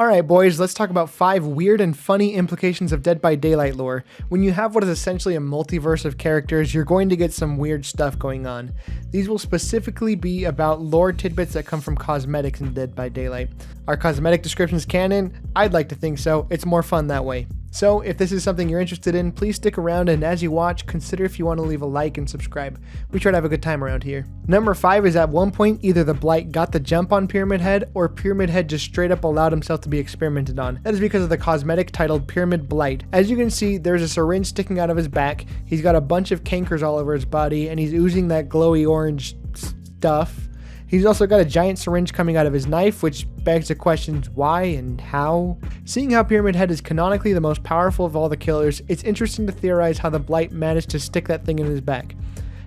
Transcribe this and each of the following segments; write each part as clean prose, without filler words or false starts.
Alright boys, let's talk about 5 weird and funny implications of Dead by Daylight lore. When you have what is essentially a multiverse of characters, you're going to get some weird stuff going on. These will specifically be about lore tidbits that come from cosmetics in Dead by Daylight. Are cosmetic descriptions canon? I'd like to think so. It's more fun that way. So if this is something you're interested in, please stick around, and as you watch, consider if you want to leave a like and subscribe. We try to have a good time around here. Number 5 is at one point either the Blight got the jump on Pyramid Head, or Pyramid Head just straight up allowed himself to be experimented on. That is because of the cosmetic titled Pyramid Blight. As you can see, there's a syringe sticking out of his back, he's got a bunch of cankers all over his body, and he's oozing that glowy orange stuff. He's also got a giant syringe coming out of his knife, which begs the questions why and how. Seeing how Pyramid Head is canonically the most powerful of all the killers, it's interesting to theorize how the Blight managed to stick that thing in his back.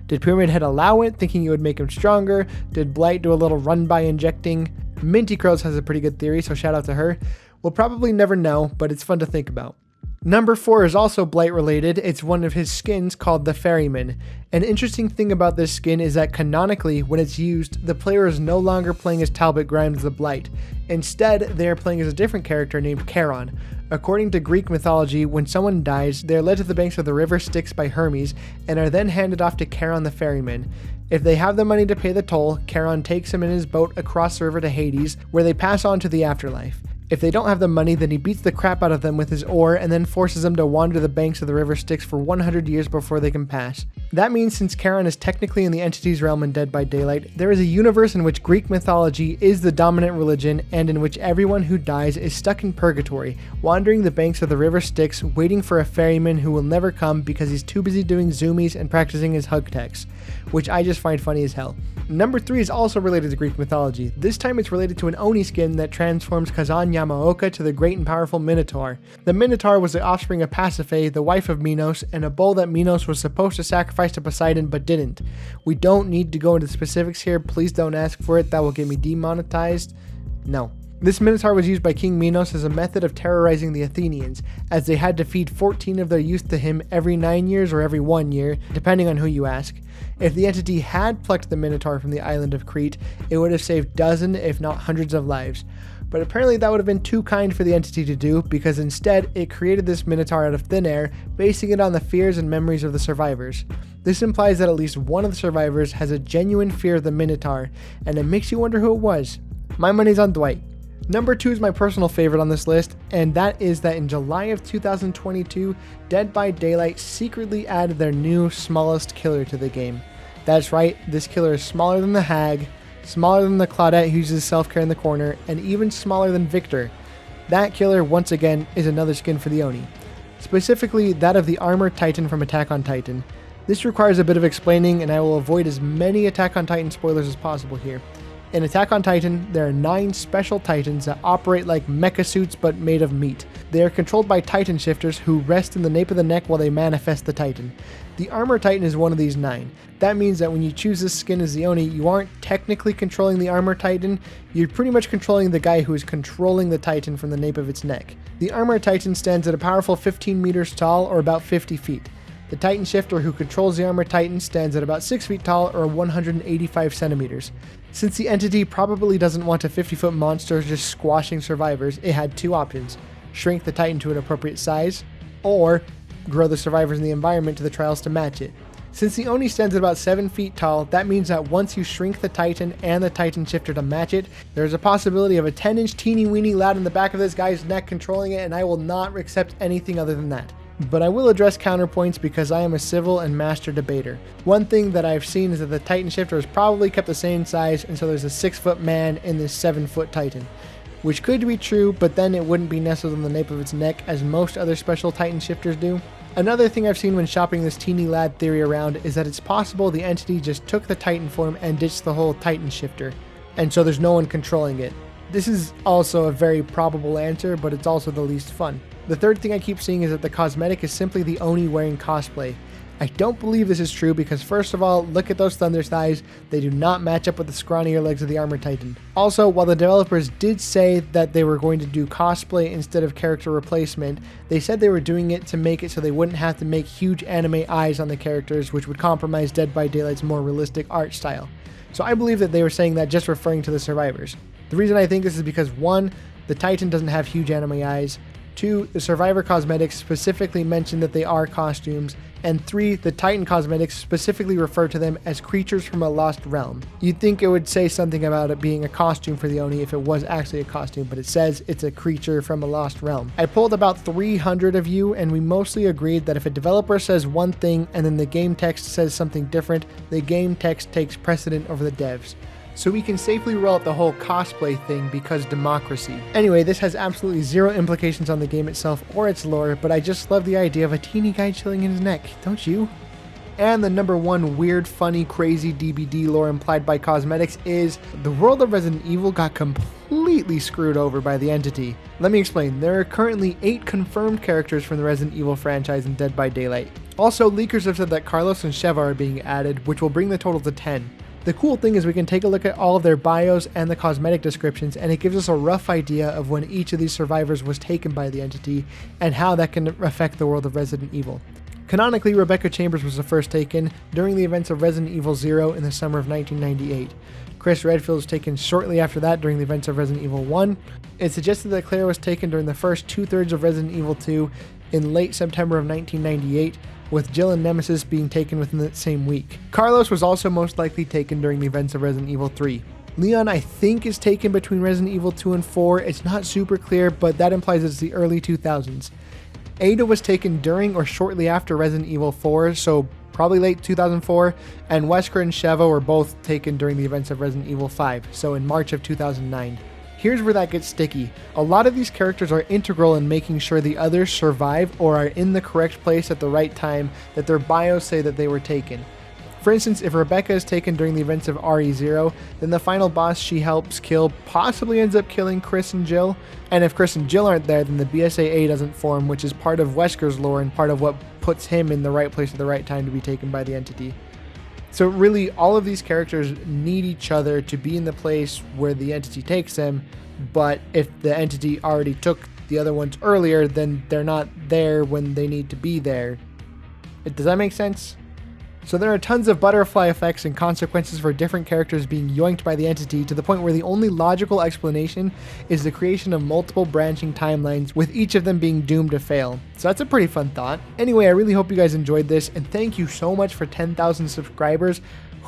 Did Pyramid Head allow it, thinking it would make him stronger? Did Blight do a little run-by injecting? Mintcrowss has a pretty good theory, so shout out to her. We'll probably never know, but it's fun to think about. Number 4 is also Blight related. It's one of his skins called the Ferryman. An interesting thing about this skin is that canonically, when it's used, the player is no longer playing as Talbot Grimes the Blight. Instead, they are playing as a different character named Charon. According to Greek mythology, when someone dies, they are led to the banks of the river Styx by Hermes and are then handed off to Charon the Ferryman. If they have the money to pay the toll, Charon takes him in his boat across the river to Hades, where they pass on to the afterlife. If they don't have the money, then he beats the crap out of them with his oar and then forces them to wander the banks of the river Styx for 100 years before they can pass. That means since Charon is technically in the entity's realm in Dead by Daylight, there is a universe in which Greek mythology is the dominant religion and in which everyone who dies is stuck in purgatory, wandering the banks of the river Styx, waiting for a ferryman who will never come because he's too busy doing zoomies and practicing his hug text, which I just find funny as hell. Number 3 is also related to Greek mythology. This time it's related to an Oni skin that transforms Kazan Yamaoka to the great and powerful Minotaur. The Minotaur was the offspring of Pasiphae, the wife of Minos, and a bull that Minos was supposed to sacrifice to Poseidon but didn't. We don't need to go into the specifics here, please don't ask for it, that will get me demonetized. No. This Minotaur was used by King Minos as a method of terrorizing the Athenians, as they had to feed 14 of their youth to him every 9 years or every 1 year, depending on who you ask. If the entity had plucked the Minotaur from the island of Crete, it would have saved dozens, if not hundreds of lives. But apparently that would have been too kind for the entity to do, because instead it created this Minotaur out of thin air, basing it on the fears and memories of the survivors. This implies that at least one of the survivors has a genuine fear of the Minotaur, and it makes you wonder who it was. My money's on Dwight. Number 2 is my personal favorite on this list, and that is that in July of 2022, Dead by Daylight secretly added their new smallest killer to the game. That's right, this killer is smaller than the Hag, smaller than the Claudette who uses self-care in the corner, and even smaller than Victor. That killer, once again, is another skin for the Oni. Specifically, that of the Armored Titan from Attack on Titan. This requires a bit of explaining, and I will avoid as many Attack on Titan spoilers as possible here. In Attack on Titan, there are 9 special titans that operate like mecha suits but made of meat. They are controlled by titan shifters who rest in the nape of the neck while they manifest the titan. The Armor Titan is one of these 9. That means that when you choose this skin as the Oni, you aren't technically controlling the Armor Titan, you're pretty much controlling the guy who is controlling the titan from the nape of its neck. The Armor Titan stands at a powerful 15 meters tall, or about 50 feet. The Titan Shifter who controls the Armor Titan stands at about 6 feet tall, or 185 centimeters. Since the entity probably doesn't want a 50-foot monster just squashing survivors, it had 2 options: shrink the Titan to an appropriate size, or grow the survivors in the environment to the trials to match it. Since the Oni stands at about 7 feet tall, that means that once you shrink the Titan and the Titan Shifter to match it, there's a possibility of a 10-inch teeny-weeny lad in the back of this guy's neck controlling it, and I will not accept anything other than that. But I will address counterpoints because I am a civil and master debater. One thing that I've seen is that the Titan Shifter is probably kept the same size, and so there's a 6-foot man in this 7-foot Titan. Which could be true, but then it wouldn't be nestled in the nape of its neck as most other special Titan Shifters do. Another thing I've seen when shopping this teeny lad theory around is that it's possible the entity just took the Titan form and ditched the whole Titan Shifter, and so there's no one controlling it. This is also a very probable answer, but it's also the least fun. The third thing I keep seeing is that the cosmetic is simply the Oni wearing cosplay. I don't believe this is true because first of all, look at those thunder thighs, they do not match up with the scrawnier legs of the Armor Titan. Also, while the developers did say that they were going to do cosplay instead of character replacement, they said they were doing it to make it so they wouldn't have to make huge anime eyes on the characters, which would compromise Dead by Daylight's more realistic art style. So I believe that they were saying that just referring to the survivors. The reason I think this is because 1, The Titan doesn't have huge anime eyes. 2, the Survivor cosmetics specifically mention that they are costumes. And 3, the Titan cosmetics specifically refer to them as creatures from a lost realm. You'd think it would say something about it being a costume for the Oni if it was actually a costume, but it says it's a creature from a lost realm. I pulled about 300 of you, and we mostly agreed that if a developer says one thing and then the game text says something different, the game text takes precedent over the devs. So we can safely roll out the whole cosplay thing because democracy. Anyway, this has absolutely zero implications on the game itself or its lore, but I just love the idea of a teeny guy chilling in his neck, don't you? And the number one weird, funny, crazy DBD lore implied by cosmetics is the world of Resident Evil got completely screwed over by the entity. Let me explain. There are currently 8 confirmed characters from the Resident Evil franchise in Dead by Daylight. Also, leakers have said that Carlos and Sheva are being added, which will bring the total to 10. The cool thing is we can take a look at all of their bios and the cosmetic descriptions, and it gives us a rough idea of when each of these survivors was taken by the entity and how that can affect the world of Resident Evil. Canonically, Rebecca Chambers was the first taken during the events of Resident Evil 0 in the summer of 1998. Chris Redfield was taken shortly after that during the events of Resident Evil 1. It's suggested that Claire was taken during the first 2/3 of Resident Evil 2 in late September of 1998, with Jill and Nemesis being taken within the same week. Carlos was also most likely taken during the events of Resident Evil 3. Leon, I think, is taken between Resident Evil 2 and 4. It's not super clear, but that implies it's the early 2000s. Ada was taken during or shortly after Resident Evil 4, so probably late 2004, and Wesker and Sheva were both taken during the events of Resident Evil 5, so in March of 2009. Here's where that gets sticky. A lot of these characters are integral in making sure the others survive or are in the correct place at the right time that their bios say that they were taken. For instance, if Rebecca is taken during the events of RE0, then the final boss she helps kill possibly ends up killing Chris and Jill. And if Chris and Jill aren't there, then the BSAA doesn't form, which is part of Wesker's lore and part of what puts him in the right place at the right time to be taken by the entity. So really, all of these characters need each other to be in the place where the entity takes them, but if the entity already took the other ones earlier, then they're not there when they need to be there. Does that make sense? So there are tons of butterfly effects and consequences for different characters being yoinked by the entity, to the point where the only logical explanation is the creation of multiple branching timelines, with each of them being doomed to fail. So that's a pretty fun thought. Anyway, I really hope you guys enjoyed this, and thank you so much for 10,000 subscribers.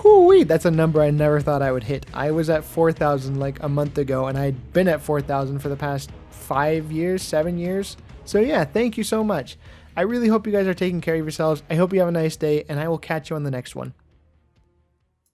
Whoo-wee, that's a number I never thought I would hit. I was at 4,000 like a month ago, and I'd been at 4,000 for the past 5 years, 7 years. So yeah, thank you so much. I really hope you guys are taking care of yourselves. I hope you have a nice day, and I will catch you on the next one.